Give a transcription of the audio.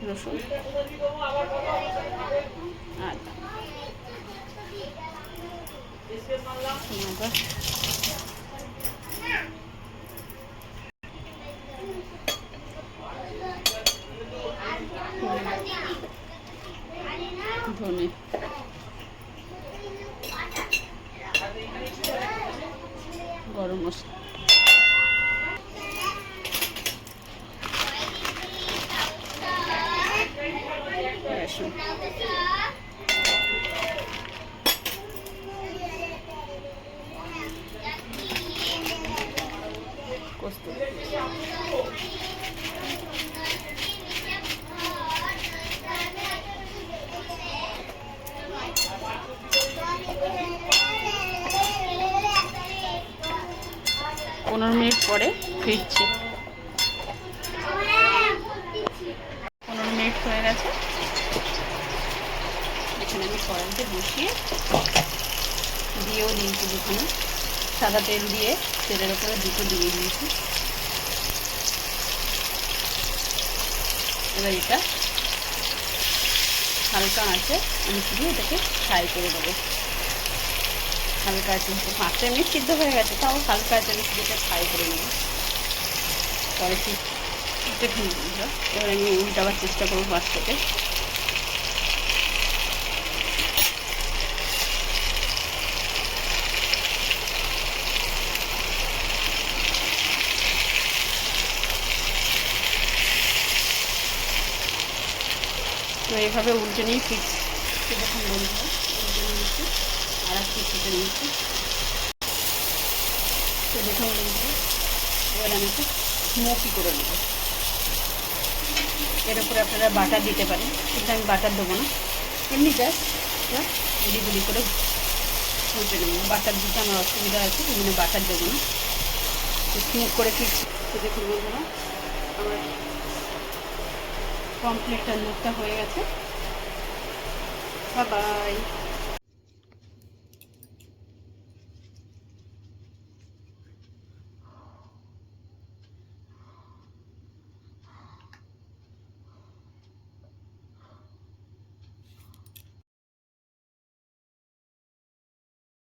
রসুন, আদা, ধনে, গরম মশলা, রসুন, কস্তুরি, পনেরো মিনিট পরে ফিরছি। 15 মিনিট হয়ে গেছে। এখানে আমি কড়াইতে বসিয়ে দিয়েও দিয়েছি, যেখানে সাদা তেল দিয়ে তেলের ওপরে দুটো দিয়ে দিয়েছি। এবার এটা হালকা আছে, আমি শুধু এটাকে ফ্রাই করে দেবো। হালকা আছে, 5 মিনিট সিদ্ধ হয়ে গেছে, তাও হালকা আছে, আমি শুধু এটা ফ্রাই করে নেব। পরে ঠিক দেখুন বন্ধুরা, এবার আমি উল্টাবার চেষ্টা করবো পাশ থেকে। তো এইভাবে উল্টে নিয়ে ফিরছি। দেখুন বন্ধুরা, উল্টে নিয়েছি, আর এক পিছুতে নিয়েছি। তো দেখুন বন্ধুরা, এবার আমি একটু স্মোকি করে নেব। এর উপরে আপনারা বাটার দিতে পারেন, কিন্তু আমি বাটার দেবো না, এমনি জাস্ট গুলি গুলি করে উল্টে নেব। বাটার দিতে আমার অসুবিধা আছে, এই জন্য বাটার দেবো না। তো স্মোক করে ফিরছি। তো দেখুন বন্ধুরা, আমার কমপ্লিট রান্নাটা হয়ে গেছে। Bye bye.